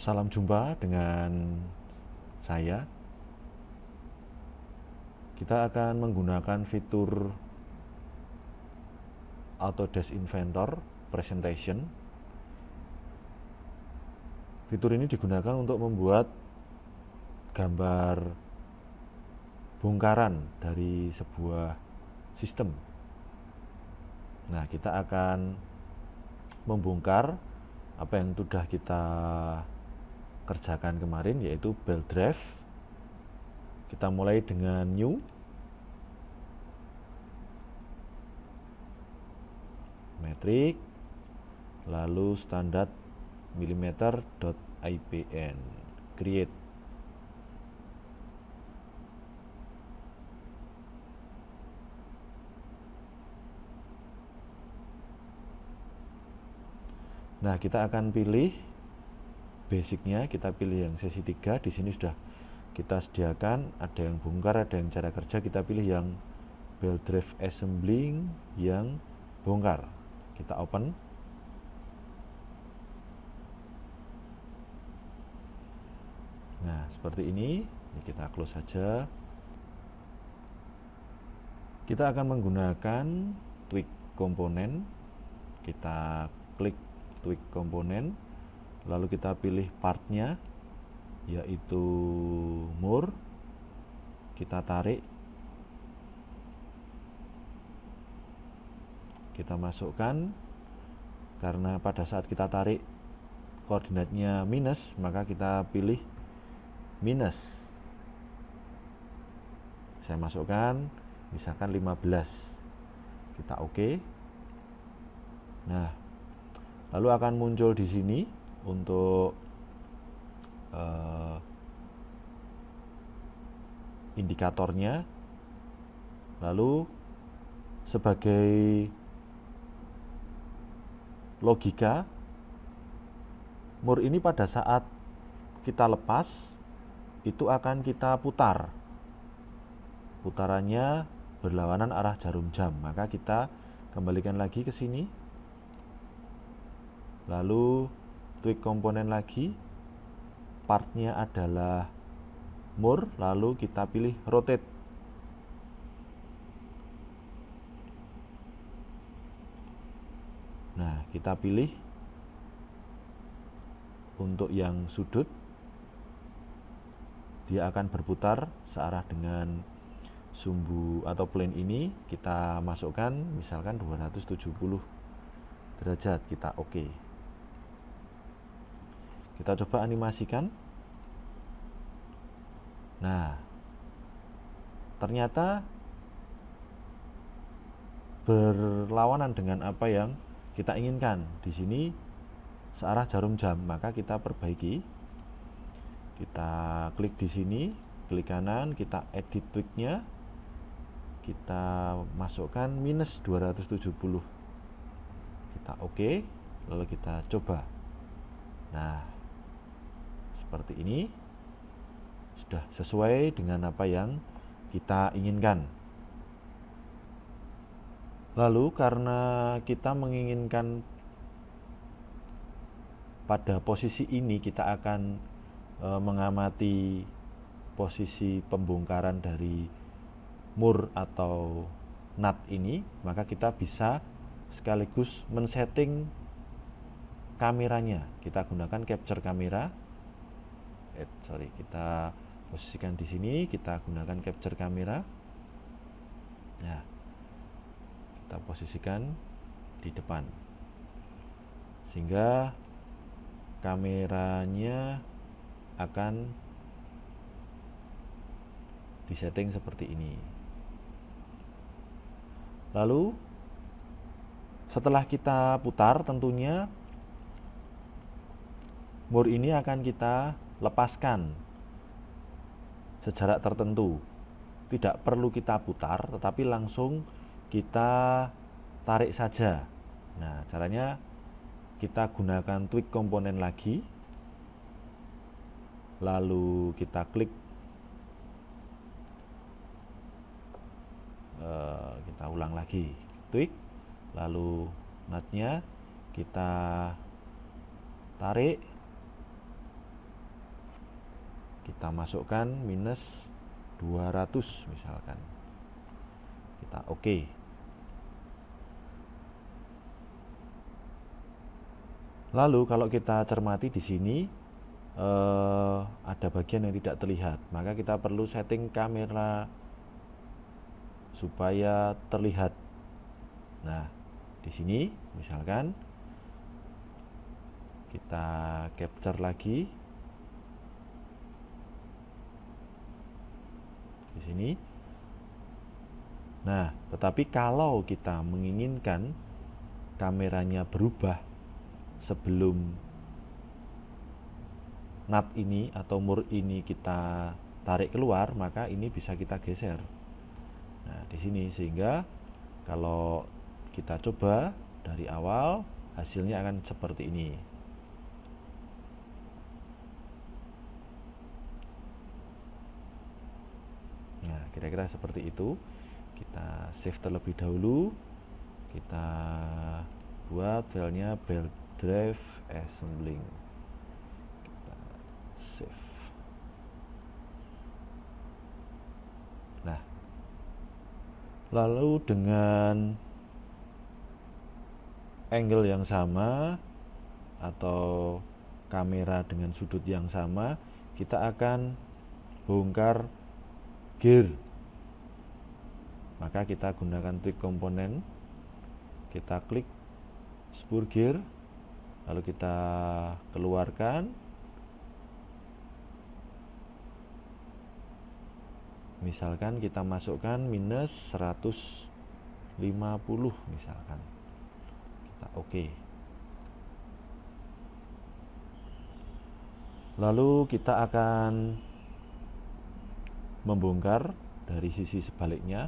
Salam jumpa dengan saya. Kita akan menggunakan fitur Autodesk Inventor Presentation. Fitur ini digunakan untuk membuat gambar bongkaran dari sebuah sistem. Nah, kita akan membongkar apa yang sudah kita kerjakan kemarin, yaitu build drive. Kita mulai dengan new, metrik, lalu standar mm.ipn, create. Nah, kita akan pilih basicnya, kita pilih yang sesi 3. Di sini sudah kita sediakan, ada yang bongkar, ada yang cara kerja. Kita pilih yang build drive assembling yang bongkar. Kita open. Nah, seperti ini. Kita close saja. Kita akan menggunakan tweak komponen. Kita klik tweak komponen, lalu kita pilih partnya, yaitu more. Kita tarik, kita masukkan. Karena pada saat kita tarik koordinatnya minus, maka kita pilih minus. Saya masukkan misalkan 15. Kita oke. Nah, lalu akan muncul di sini untuk indikatornya. Lalu sebagai logika, mur ini pada saat kita lepas itu akan kita putar. Putarannya berlawanan arah jarum jam. Maka kita kembalikan lagi ke sini. Lalu tweak komponen lagi, partnya adalah more, lalu kita pilih rotate. Nah, kita pilih untuk yang sudut, dia akan berputar searah dengan sumbu atau plane ini. Kita masukkan misalkan 270 derajat, kita oke. Kita coba animasikan. Nah, ternyata berlawanan dengan apa yang kita inginkan. Di sini searah jarum jam, maka kita perbaiki. Kita klik di sini, klik kanan, kita edit tweaknya. Kita masukkan minus 270. Kita oke, lalu kita coba. Nah, seperti ini sudah sesuai dengan apa yang kita inginkan. Lalu karena kita menginginkan pada posisi ini, kita akan mengamati posisi pembongkaran dari mur atau nut ini, maka kita bisa sekaligus men-setting kameranya. Kita gunakan capture kamera. Kita posisikan di sini, kita gunakan capture kamera. Nah, kita posisikan di depan sehingga kameranya akan disetting seperti ini. Lalu setelah kita putar, tentunya mur ini akan kita lepaskan sejarak tertentu. Tidak perlu kita putar, tetapi langsung kita tarik saja. Nah, caranya kita gunakan tweak komponen lagi, lalu kita klik, kita ulang lagi, tweak, lalu nutnya kita tarik, kita masukkan minus 200 misalkan. Kita oke. Lalu kalau kita cermati di sini ada bagian yang tidak terlihat, maka kita perlu setting kamera supaya terlihat. Nah, di sini misalkan kita capture lagi di sini. Nah, tetapi kalau kita menginginkan kameranya berubah sebelum nut ini atau mur ini kita tarik keluar, maka ini bisa kita geser. Nah, di sini sehingga kalau kita coba dari awal hasilnya akan seperti ini. Nah, kira-kira seperti itu. Kita save terlebih dahulu. Kita buat filenya belt drive assembling. Kita save. Nah, lalu dengan angle yang sama atau kamera dengan sudut yang sama, kita akan bongkar gear. Maka kita gunakan tweak komponen, kita klik spur gear, lalu kita keluarkan. Misalkan kita masukkan minus 150 misalkan. Kita oke. Lalu kita akan membongkar dari sisi sebaliknya,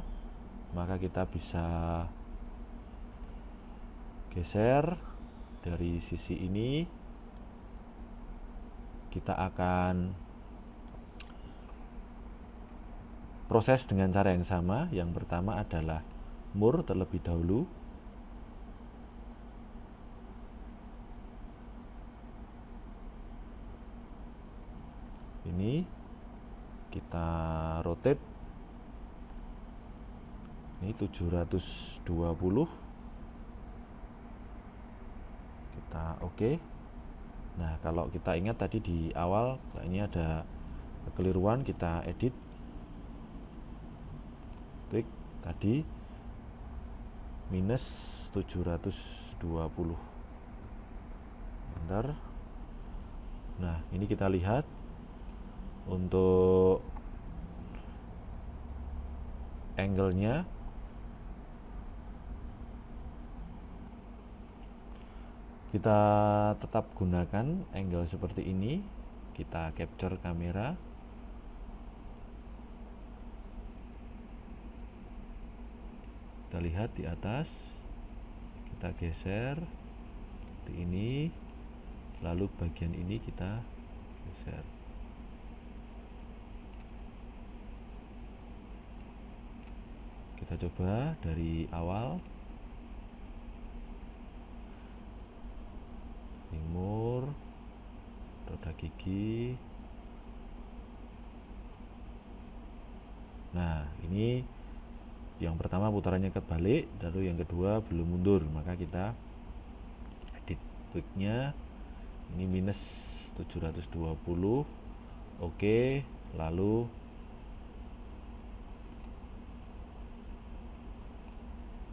maka kita bisa geser dari sisi ini. Kita akan proses dengan cara yang sama. Yang pertama adalah mur terlebih dahulu. Ini kita rotate. Ini 720. Kita oke. Nah, kalau kita ingat tadi di awal ini ada kekeliruan, kita edit. Klik tadi minus 720. Bentar. Nah, ini kita lihat untuk angle-nya kita tetap gunakan angle seperti ini. Kita capture kamera, kita lihat di atas, kita geser seperti ini, lalu bagian ini kita geser. Kita coba dari awal. Timur, roda gigi. Nah, ini yang pertama putarannya kebalik, lalu yang kedua belum mundur, maka kita edit tweaknya. Ini minus 720. Oke, lalu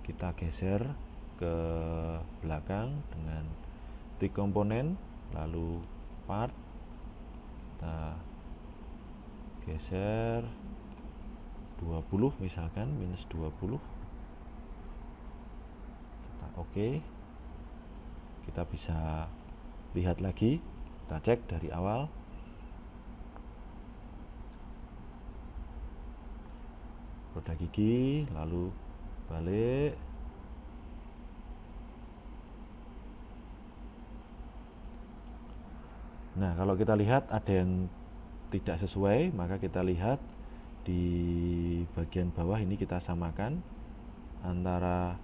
kita geser ke belakang dengan tweak komponen, lalu part, kita geser 20 misalkan, minus 20. Kita oke. Kita bisa lihat lagi, kita cek dari awal. Roda gigi, lalu balik. Nah, kalau kita lihat ada yang tidak sesuai, maka kita lihat di bagian bawah ini kita samakan antara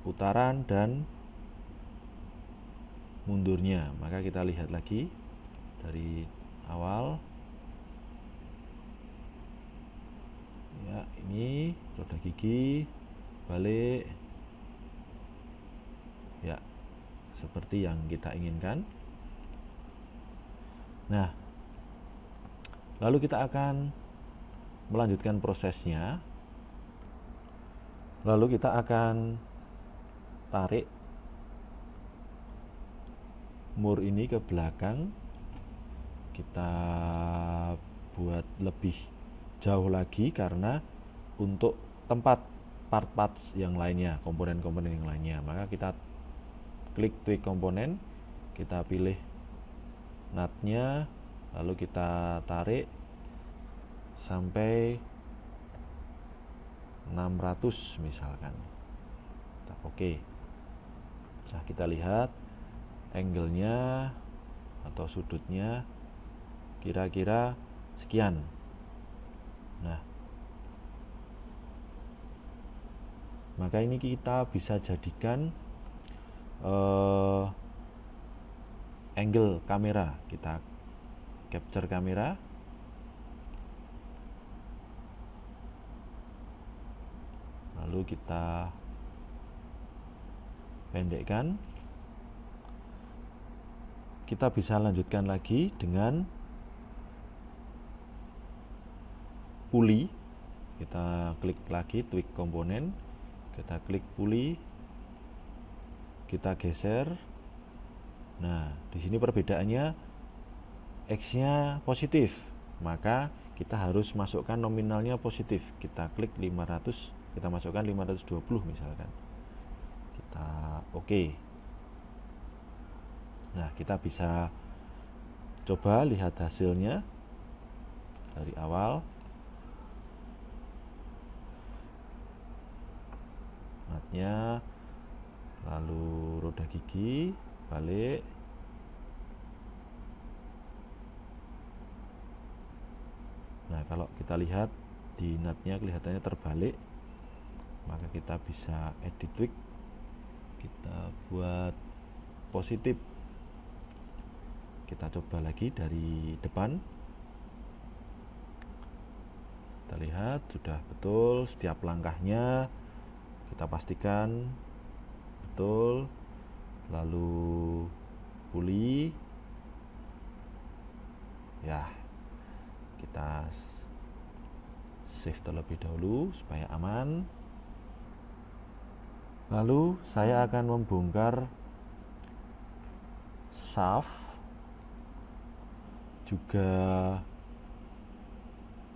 putaran dan mundurnya. Maka kita lihat lagi dari awal. Ya, ini roda gigi balik. Ya, seperti yang kita inginkan. Nah, lalu kita akan melanjutkan prosesnya. Lalu kita akan tarik mur ini ke belakang, kita buat lebih jauh lagi karena untuk tempat part-part yang lainnya, komponen-komponen yang lainnya, maka kita klik tweak komponen, kita pilih nutnya, lalu kita tarik sampai 600 misalkan. Oke. Nah, kita lihat angle-nya atau sudutnya kira-kira sekian. Nah, maka ini kita bisa jadikan angle kamera. Kita capture kamera, lalu kita pendekkan. Kita bisa lanjutkan lagi dengan pulley. Kita klik lagi tweak komponen, kita klik pulley, kita geser. Nah, di sini perbedaannya X-nya positif, maka kita harus masukkan nominalnya positif. Kita klik 500, kita masukkan 520 misalkan. Kita oke. Nah, kita bisa coba lihat hasilnya dari awal. Nutnya, lalu roda gigi balik. Nah, kalau kita lihat di nutnya kelihatannya terbalik, maka kita bisa edit tweak, kita buat positif. Kita coba lagi dari depan. Kita lihat sudah betul setiap langkahnya, kita pastikan betul. Lalu pulley, ya, kita save terlebih dahulu supaya aman. Lalu saya akan membongkar shaft, juga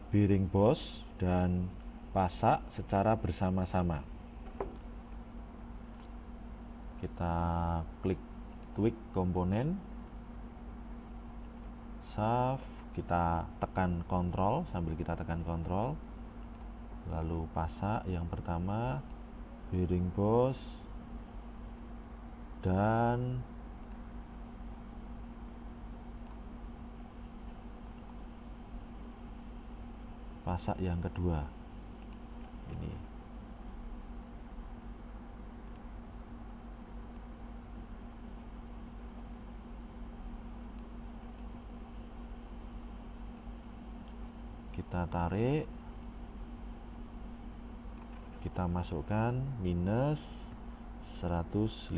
bearing boss dan pasak secara bersama-sama. Kita klik tweak komponen, shaft, kita tekan kontrol, sambil kita tekan kontrol, lalu pasak yang pertama, bearing boss, dan pasak yang kedua. Ini kita tarik, kita masukkan minus 155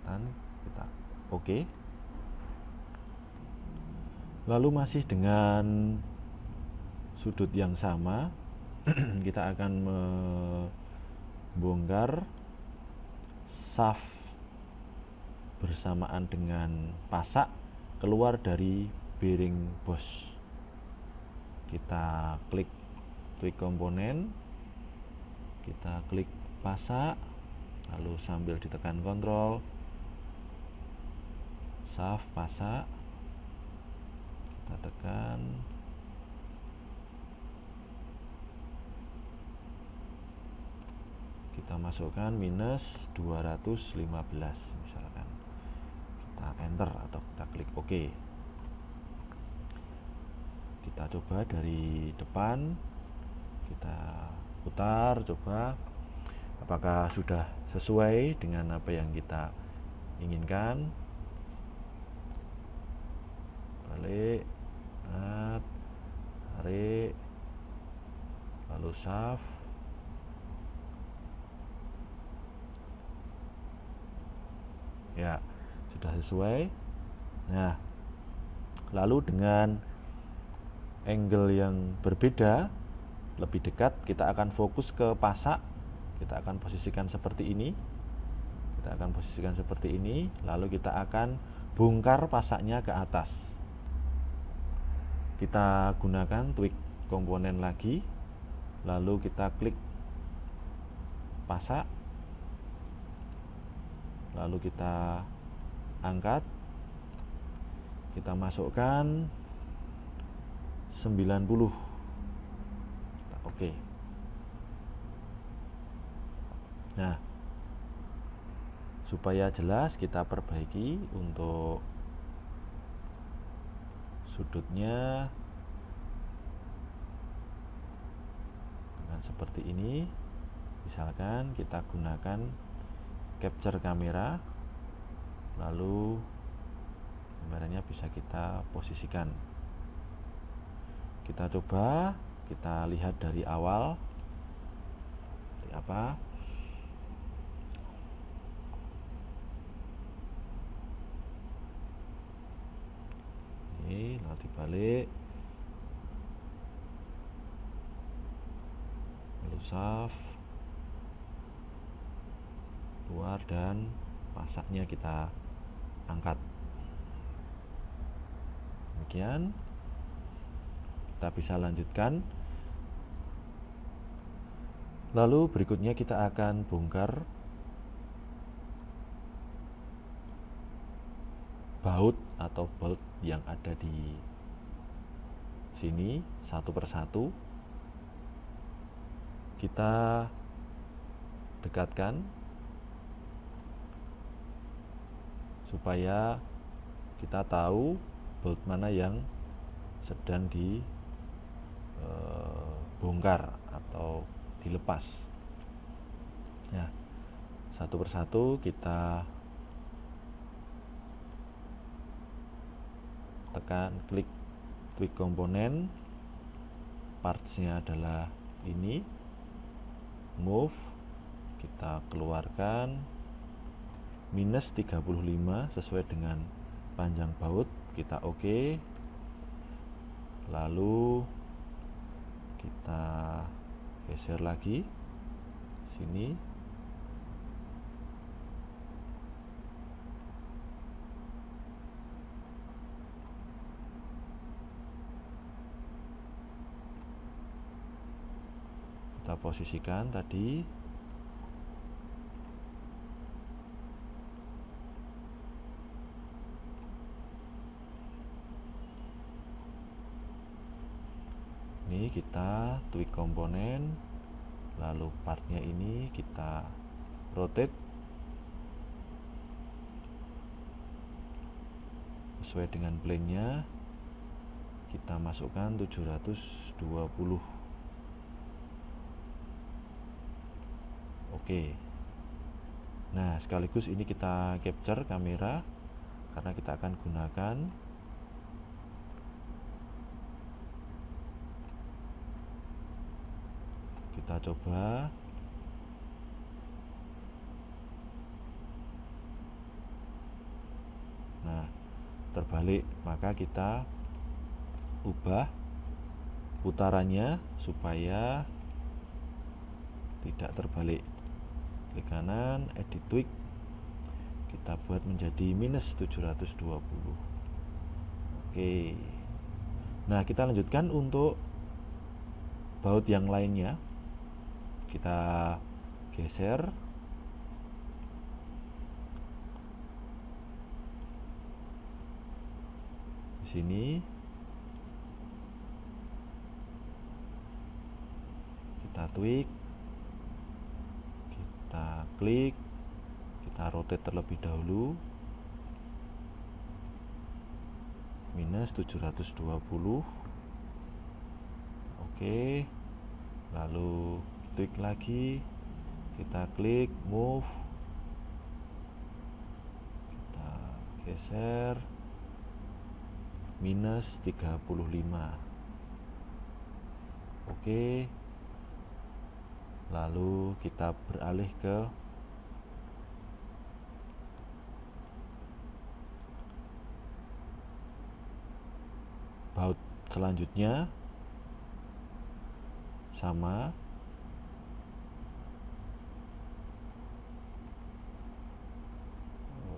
dan kita oke. Lalu masih dengan sudut yang sama, kita akan membongkar shaft bersamaan dengan pasak keluar dari bearing boss. Kita klik tweak komponen, kita klik pasak, lalu sambil ditekan kontrol, shaft pasak, kita tekan, kita masukkan minus 215 misalkan. Kita enter atau kita klik OK. Kita coba dari depan, kita putar, coba apakah sudah sesuai dengan apa yang kita inginkan. Balik, tarik, lalu shaft, ya sudah sesuai. Nah, lalu dengan angle yang berbeda, lebih dekat, kita akan fokus ke pasak. Kita akan posisikan seperti ini. Lalu kita akan bongkar pasaknya ke atas. Kita gunakan tweak komponen lagi, lalu kita klik pasak, lalu kita angkat, kita masukkan 90. Oke. Nah, supaya jelas kita perbaiki untuk sudutnya dengan seperti ini. Misalkan kita gunakan capture kamera, lalu kameranya bisa kita posisikan. Kita coba, kita lihat dari awal seperti apa. Ini nanti balik, lalu shaft, keluar, dan pasaknya kita angkat. Demikian, kita bisa lanjutkan. Lalu berikutnya kita akan bongkar baut atau bolt yang ada di sini satu persatu. Kita dekatkan supaya kita tahu bolt mana yang sedang dibongkar atau dilepas. Nah, satu persatu kita tekan, klik tweak komponen, partsnya adalah ini, move, kita keluarkan minus 35 sesuai dengan panjang baut, kita oke. Lalu kita geser lagi sini, kita posisikan tadi. Ini kita tweak komponen, lalu partnya ini kita rotate sesuai dengan plane-nya. Kita masukkan 720. Oke. Nah, sekaligus ini kita capture kamera karena kita akan gunakan kita coba. Nah, terbalik, maka kita ubah putarannya supaya tidak terbalik. Klik kanan, edit tweak, kita buat menjadi minus 720. Oke. Nah, kita lanjutkan untuk baut yang lainnya. Kita geser di sini, kita tweak, kita klik, kita rotate terlebih dahulu, minus 720. Oke. Lalu tweak lagi, kita klik, move, kita geser minus 35. Oke, lalu kita beralih ke baut selanjutnya, sama.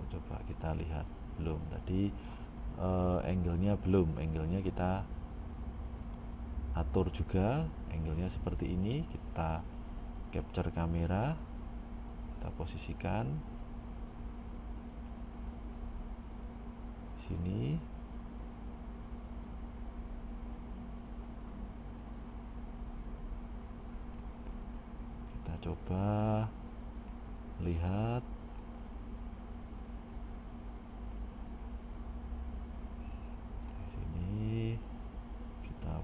Coba kita lihat, belum tadi angle-nya belum, angle-nya kita atur juga, angle-nya seperti ini. Kita capture kamera, kita posisikan sini. Kita coba lihat. Sini kita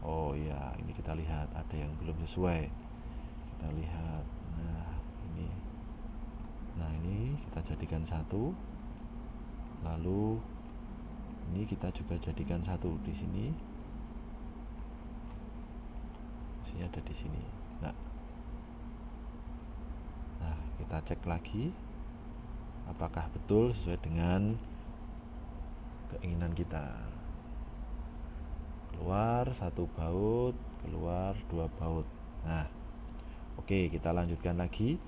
oh ya, ini kita lihat ada yang belum sesuai. Kita lihat. Nah, ini kita jadikan satu. Lalu ini kita juga jadikan satu di sini. Masih ada di sini. Nah, kita cek lagi apakah betul sesuai dengan keinginan kita. Keluar satu baut, keluar dua baut. Nah, oke, kita lanjutkan lagi.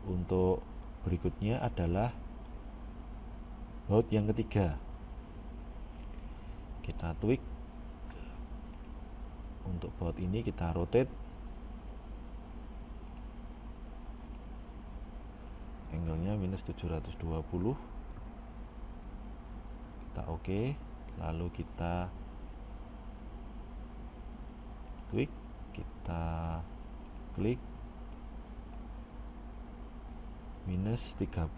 Untuk berikutnya adalah baut yang ketiga. Kita tweak. Untuk baut ini kita rotate. Angle-nya minus 720. Kita oke. Lalu kita tweak, kita klik minus 35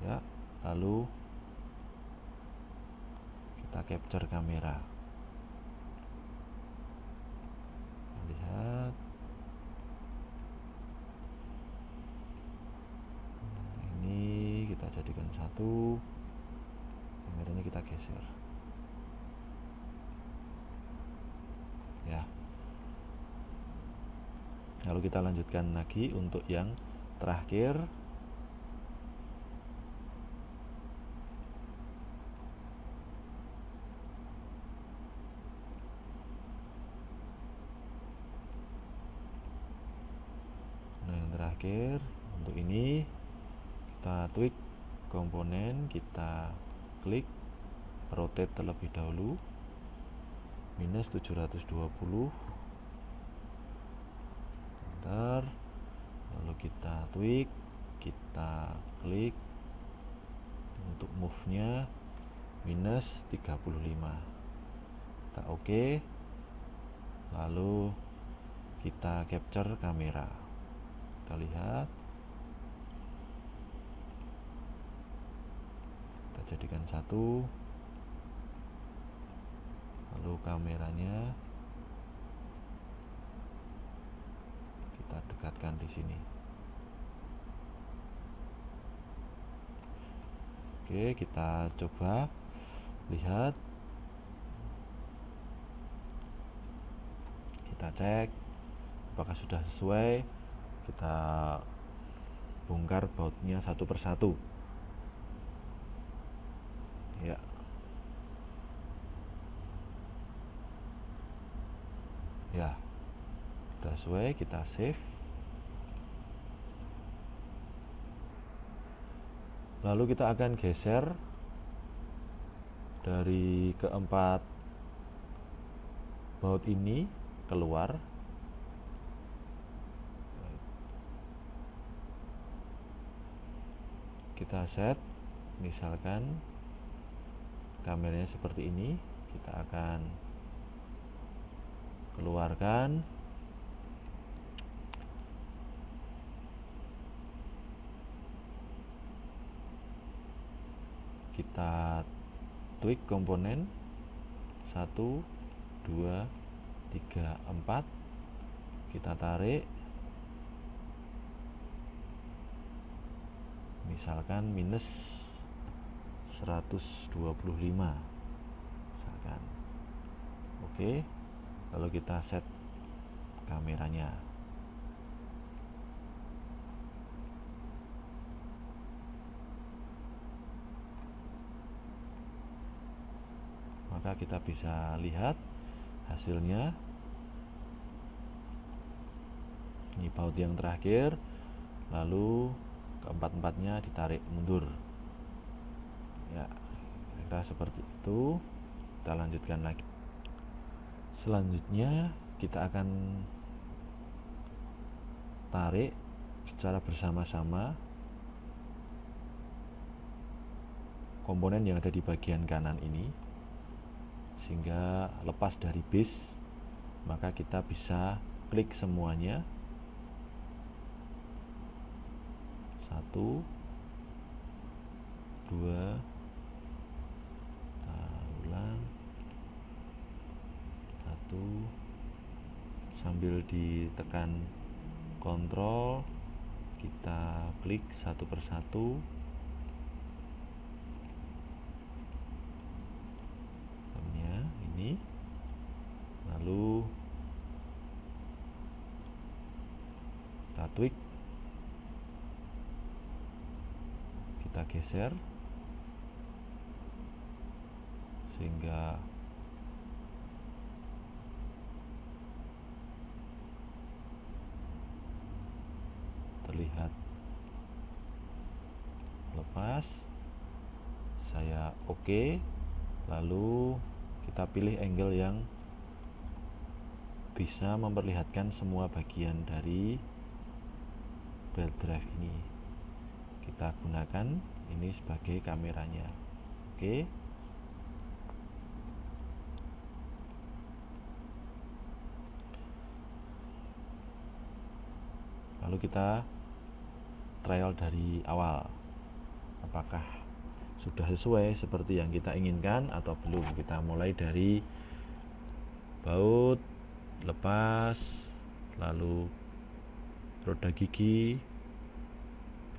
ya, lalu kita capture kamera, lihat. Ini kita jadikan satu, kameranya kita geser ya. Lalu kita lanjutkan lagi untuk yang terakhir. Nah, yang terakhir untuk ini kita tweak komponen, kita klik rotate terlebih dahulu minus 720. Lalu kita tweak, kita klik untuk move-nya minus 35. Kita oke. Lalu kita capture kamera. Kita lihat. Kita jadikan satu. Lalu kameranya kita dekatkan di sini. Oke, kita coba lihat. Kita cek apakah sudah sesuai. Kita bongkar bautnya satu persatu. Ya. Ya. Sudah sesuai, kita save. Lalu kita akan geser dari keempat baut ini keluar. Kita set, misalkan kameranya seperti ini. Kita akan keluarkan. Kita tweak komponen 1, 2, 3, 4. Kita tarik. misalkan minus 125 misalkan. Oke, lalu kita set kameranya. Maka kita bisa lihat hasilnya. Ini baut yang terakhir, lalu keempat-empatnya ditarik mundur. Ya, kira-kira seperti itu. Kita lanjutkan lagi. Selanjutnya kita akan tarik secara bersama-sama komponen yang ada di bagian kanan ini sehingga lepas dari base. Maka kita bisa klik semuanya. 1, 2, kita ulang 1, sambil ditekan kontrol kita klik satu persatu. Ini lalu kita tweak, kita geser sehingga terlihat lepas. Saya oke, lalu kita pilih angle yang bisa memperlihatkan semua bagian dari belt drive ini. Kita gunakan ini sebagai kameranya. Oke. Lalu kita trial dari awal. Apakah sudah sesuai seperti yang kita inginkan atau belum. Kita mulai dari baut lepas, lalu roda gigi,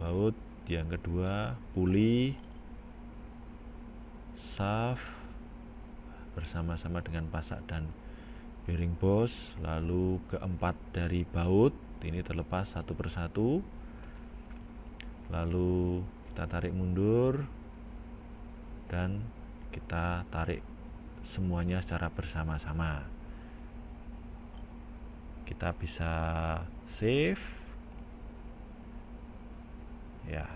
baut yang kedua, puli, shaft bersama-sama dengan pasak dan bearing boss, lalu keempat dari baut ini terlepas satu persatu, lalu kita tarik mundur dan kita tarik semuanya secara bersama-sama. Kita bisa save ya.